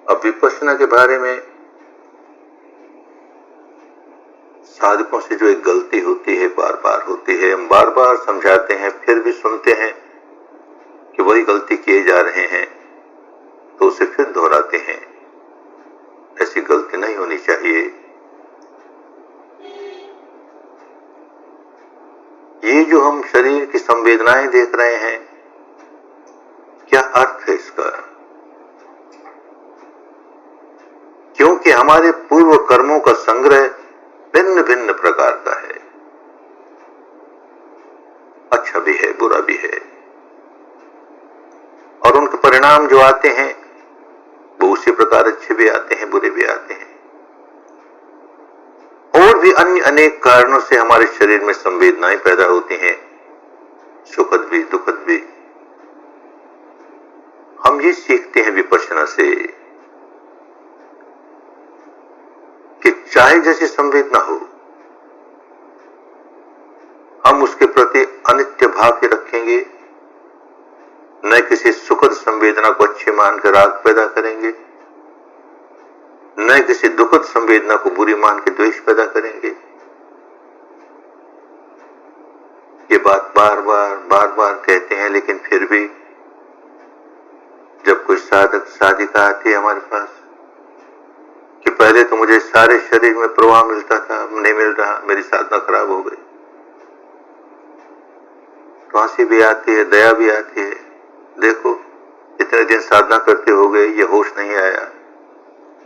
अब विपश्यना के बारे में साधकों से जो एक गलती होती है, बार बार होती है, हम बार बार समझाते हैं फिर भी सुनते हैं कि वही गलती किए जा रहे हैं तो उसे फिर दोहराते हैं। ऐसी गलती नहीं होनी चाहिए। ये जो हम शरीर की संवेदनाएं देख रहे हैं, क्या अर्थ है इसका? क्योंकि हमारे पूर्व कर्मों का संग्रह भिन्न भिन्न प्रकार का है, अच्छा भी है, बुरा भी है, और उनके परिणाम जो आते हैं वो उसी प्रकार अच्छे भी आते हैं, बुरे भी आते हैं। और भी अन्य अनेक कारणों से हमारे शरीर में संवेदनाएं पैदा होती हैं, सुखद भी दुखद भी। हम ये सीखते हैं विपश्यना से कि चाहे जैसी संवेदना हो, हम उसके प्रति अनित्य भाव ही रखेंगे, न किसी सुखद संवेदना को अच्छी मानकर राग पैदा करेंगे, न किसी दुखद संवेदना को बुरी मान के द्वेष पैदा करेंगे। ये बात बार बार कहते हैं, लेकिन फिर भी जब कोई साधक साधिका आती है हमारे पास कि पहले तो मुझे सारे शरीर में प्रवाह मिलता था, अब नहीं मिल रहा, मेरी साधना खराब हो गई, तो हंसी भी आती है, दया भी आती है। देखो इतने दिन साधना करते हो गए, ये होश नहीं आया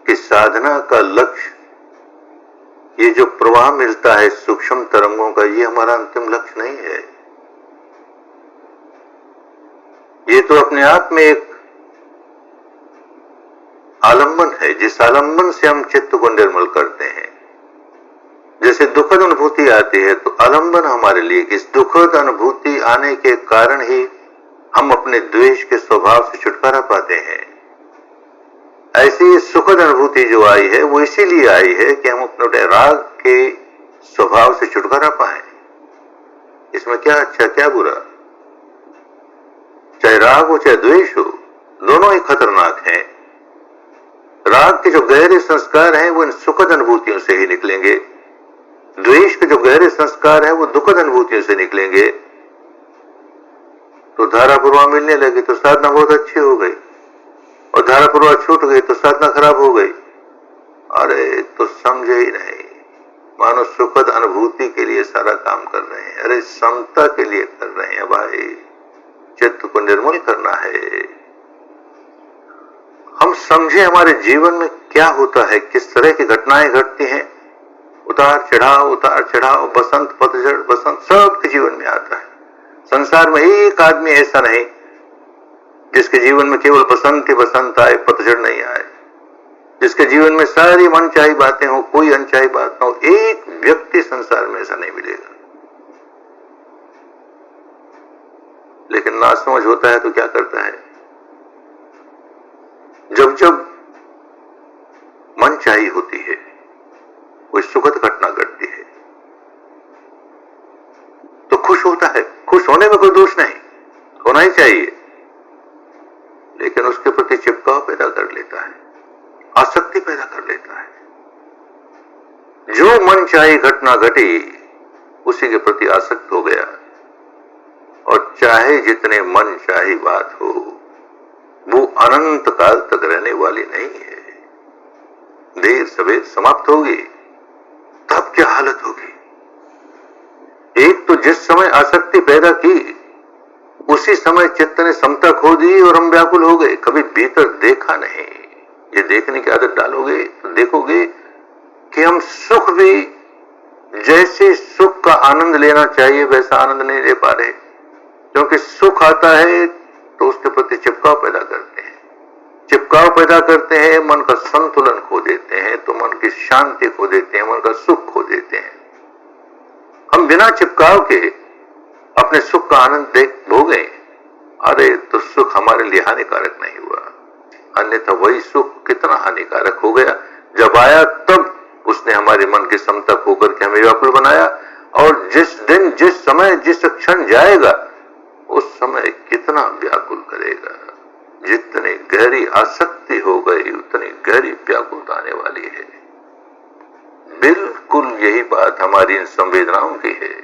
कि साधना का लक्ष्य, ये जो प्रवाह मिलता है सूक्ष्म तरंगों का, ये हमारा अंतिम लक्ष्य नहीं है। ये तो अपने आप में एक आलंबन है, जिस आलंबन से हम चित्त को निर्मल करते हैं। जैसे दुखद अनुभूति आती है तो आलंबन हमारे लिए, इस दुखद अनुभूति आने के कारण ही हम अपने द्वेष के स्वभाव से छुटकारा पाते हैं। ऐसी सुखद अनुभूति जो आई है वो इसीलिए आई है कि हम अपने राग के स्वभाव से छुटकारा पाएं। इसमें क्या अच्छा क्या बुरा? चाहे राग हो चाहे द्वेष हो, दोनों ही खतरनाक हैं। राग के जो गहरे संस्कार हैं वो इन सुखद अनुभूतियों से ही निकलेंगे, द्वेष के जो गहरे संस्कार हैं वो दुखद अनुभूतियों से निकलेंगे। तो धारापूर्वा मिलने लगी तो साधना बहुत अच्छी हो गई, और धारापूर्वा छूट गई तो साधना खराब हो गई। अरे तो समझे ही नहीं, मानो सुखद अनुभूति के लिए सारा काम कर रहे हैं। अरे समता के लिए कर रहे हैं भाई, चित्त को निर्मल करना है। हम समझे हमारे जीवन में क्या होता है, किस तरह की घटनाएं घटती हैं, उतार चढ़ाव, बसंत पतझड़, बसंत सबके जीवन में आता है। संसार में एक आदमी ऐसा नहीं जिसके जीवन में केवल बसंत ही बसंत आए, पतझड़ नहीं आए, जिसके जीवन में सारी मनचाही बातें हो, कोई अनचाही बात ना हो। एक व्यक्ति संसार में ऐसा नहीं मिलेगा। लेकिन नासमझ होता है तो क्या करता है, जब जब मनचाही होती है, कोई सुखद घटना घटती है तो खुश होता है। खुश होने में कोई दोष नहीं, होना ही चाहिए, लेकिन उसके प्रति चिपकाव पैदा कर लेता है, आसक्ति पैदा कर लेता है। जो मनचाही घटना घटी उसी के प्रति आसक्त हो गया, और चाहे जितने मनचाही बात हो वो अनंत काल तक रहने वाली नहीं है, देर सवेर समाप्त होगी। तब क्या हालत होगी? एक तो जिस समय आसक्ति पैदा की उसी समय चित्त ने समता खो दी और हम व्याकुल हो गए, कभी भीतर देखा नहीं। ये देखने की आदत डालोगे तो देखोगे कि हम सुख भी जैसे सुख का आनंद लेना चाहिए वैसा आनंद नहीं ले पा रहे, क्योंकि सुख आता है तो उसके प्रति चिपकाव पैदा करते हैं, चिपकाव पैदा करते हैं, मन का संतुलन खो देते हैं, तो मन की शांति खो देते हैं, मन का सुख खो देते हैं। हम बिना चिपकाव के अपने सुख का आनंद देख भोगे, अरे तो सुख हमारे लिए हानिकारक नहीं हुआ, अन्यथा वही सुख कितना हानिकारक हो गया। जब आया तब उसने हमारे मन की समता खो करके हमें व्याकुल बनाया, और जिस दिन जिस समय जिस क्षण जाएगा उस समय कितना व्याकुल करेगा। जितनी गहरी आसक्ति हो गई उतनी व्याकुलता आने वाली है। बिल्कुल यही बात हमारी इन संवेदनाओं की है।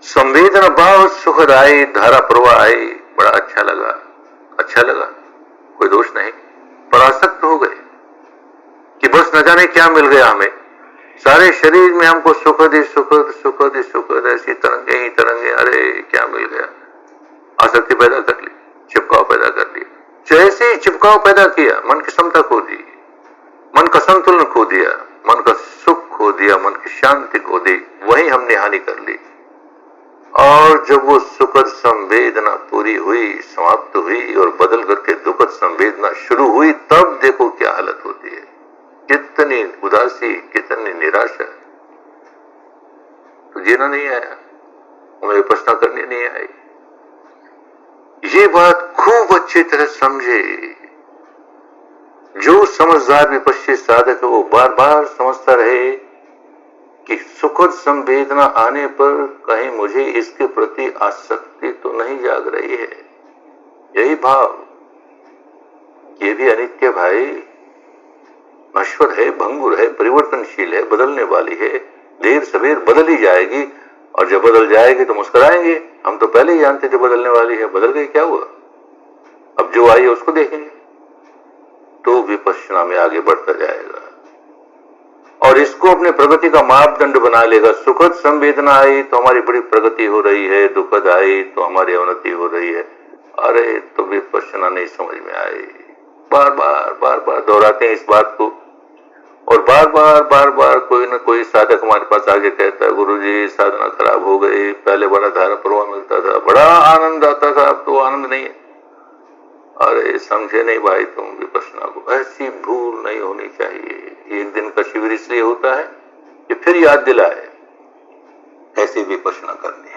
संवेदना भाव सुखद आई, धारा प्रवाह आई, बड़ा अच्छा लगा, कोई दोष नहीं। पर आसक्त हो गए कि बस न जाने क्या मिल गया हमें, सारे शरीर में हमको सुखद ही सुखद, सुखद ही सुखद, ऐसी तरंगे ही तरंगे, अरे क्या मिल गया। आसक्ति पैदा कर ली, चिपकाव पैदा कर लिया। जैसे ही चिपकाव पैदा किया, मन की क्षमता खो दी, मन का संतुलन खो दिया, मन का सुख खो दिया, मन की शांति खो दी, वहीं हमने हानि कर ली। और जब वो सुखद संवेदना पूरी हुई, समाप्त हुई और बदल करके दुखद संवेदना शुरू हुई, तब देखो क्या हालत होती है। कितनी उदासी, कितनी निराशा। तो जीना नहीं आया, हमें विपश्यना करनी नहीं आई। ये बात खूब अच्छी तरह समझे। जो समझदार विपश्य साधक है वो बार बार समझता रहे कि सुखद संवेदना आने पर कहीं मुझे इसके प्रति आसक्ति तो नहीं जाग रही है। यही भाव, ये भी अनित्य भाई, नश्वर है, भंगुर है, परिवर्तनशील है, बदलने वाली है, देर सवेर बदल ही जाएगी। और जब बदल जाएगी तो मुस्कुराएंगे, हम तो पहले ही जानते थे बदलने वाली है, बदल गई क्या हुआ, अब जो आई है उसको देखेंगे। तो विपश्यना में आगे बढ़ता जाएगा और इसको अपने प्रगति का मापदंड बना लेगा। सुखद संवेदना आई तो हमारी बड़ी प्रगति हो रही है, दुखद आई तो हमारी अवनति हो रही है। अरे तो विपश्यना नहीं समझ में आई। बार बार दोहराते हैं इस बात को, और बार बार कोई ना कोई साधक हमारे पास आगे कहता है, गुरुजी साधना खराब हो गई, पहले बड़ा धारा प्रवाह मिलता था, बड़ा आनंद आता था, अब तो आनंद नहीं है। अरे समझे नहीं भाई तुम विपश्यना को, ऐसी भूल नहीं होनी चाहिए। एक दिन का शिविर इसलिए होता है कि फिर याद दिलाए ऐसी विपश्यना करनी।